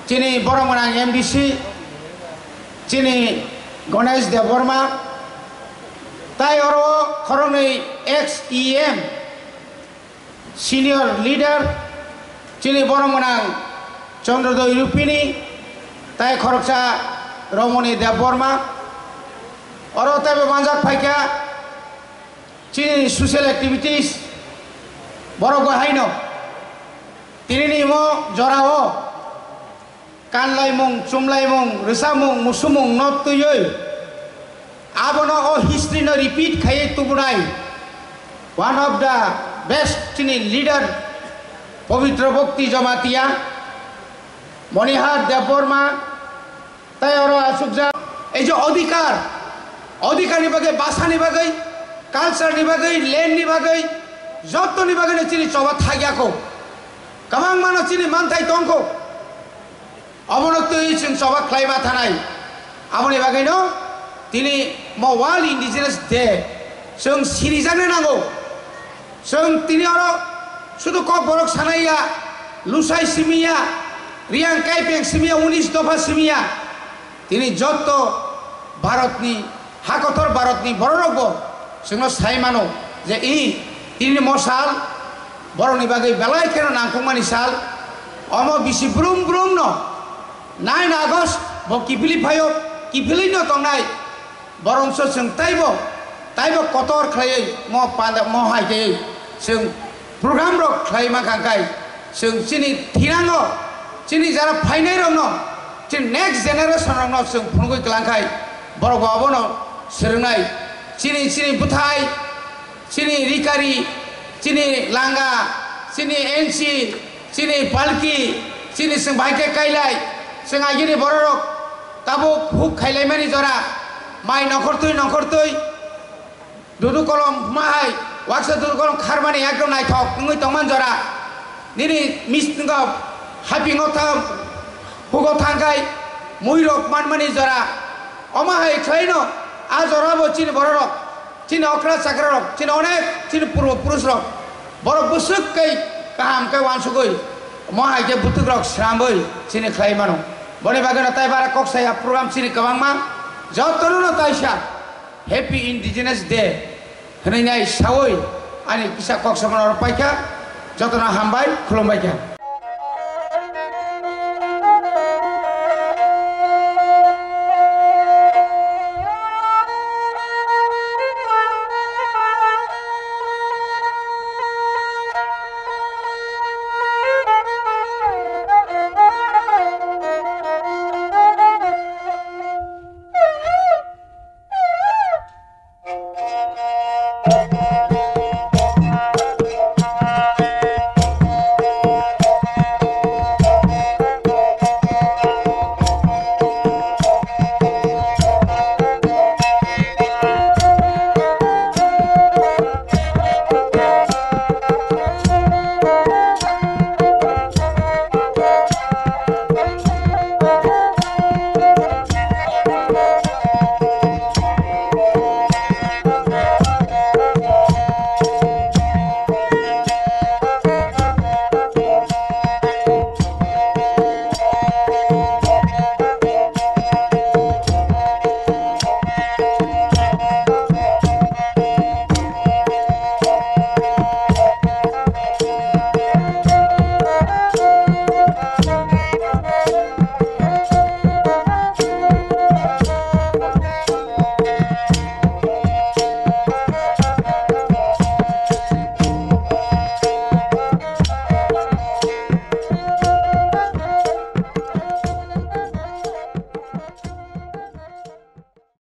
চিনি বড়মনাং এমডিসি চিনি গণেশ দেববর্মা তাই আরো খরংনি এক্স ইএম সিনিয়র লিডার চিনি বড়মনাং চন্দ্রদয় রূপিনী তাই খরকসা রমণী দেববর্মা আরো তাইবে মানজাক ফাইকা চিনি সোশ্যাল অ্যাক্টিভিটিস বড় গহাইন তিনি মো জরাও কানলাইমুং চুমলাইমুং রেসামুং মুসুমুং নট তুই আবনো ও হিস্ট্রি ন রিপিট খাইয়ে তুবুনাই ওয়ান অফ দ্য বেস্ট চিনি লিডার পবিত্র ভক্তি জমাতিয়া মণিহার দেববর্মা তাই ওরা আসুকজা এই যে অধিকারনি বাগে বাসানি বাগে কালচারনি বাগে ল্যান্ডনি বাগে যতনি বাগে চিনি চবা থাইয়াকো কামাং মানো চিনি মানথাই তংকো অবনতি হয়েছেন চবা খাইবা থানাই আমনি বাগে ন তিনি ম ওয়ার্ল্ড ইন্ডিজিনাস ডে जों सिरिजानो नांगौ जों তিনি আরো শুধু কক বরক সানাইয়া লুসাই সিমিয়া রিয়াং কাইপেং সিমিয়া 19 দফা সিমিয়া তিনি যত ভারতনি হাকথর ভারতনি বড় রব जोंनो সাই মানো যে এই তিনি মশাল বড়নি বাগে বেলায় কেন নাংকুমানি সাল অম বিসি ব্রুম ব্রুম ন 9 আগস্ট ব কিপিলি ফায়ো কিপিলি ন তংনাই বরংস जों তাইব কতর খাইয়ে ম হাইকে जों প্রোগ্রাম রক খাইমা খাঙ্কাই जों চিনি থিরাঙ্গ চিনি যারা ফাইনাই রং চিনি নেক্সট জেনারেশন রং जों फुनगै क्लांखाय बर गाबन सोलोंनाय चिनि बुथाय चिनि रिकारि चिनि लांगा चिनि एनसि चिनि पालकी चिनि जों बाइके कायलाय जों आइगिनि बर रक काबो हुक खाइलायमानि जरा माइ नखरतै दुदु कलम माहाय वाक्सा दुदु कलम खारमानि एकदम नायथक नङै तंमान जरा निनि मिसनगा हापिङाव थां हुगाव थांगाय मुइरक मानमानि जरा अमाहाय खाइनो आ जराबो चिनि बर रक चिनि अख्रा चाक्रा रक चिनि अनेक चिनि पूर्व पुरुष रक बर बुसुकै काहामकै वानसुकै महायके बुतुक रक श्रामबै चिनि खाइमानो बने बागेन ताइ बारा कक्साया प्रोग्राम चिनि कबांमा जतनो ताइसा हैप्पी इंडिजिनास डे होनाय सावै आनि किसा कक्सामानाव पाइका जतना हामबाय खुलुमबाय।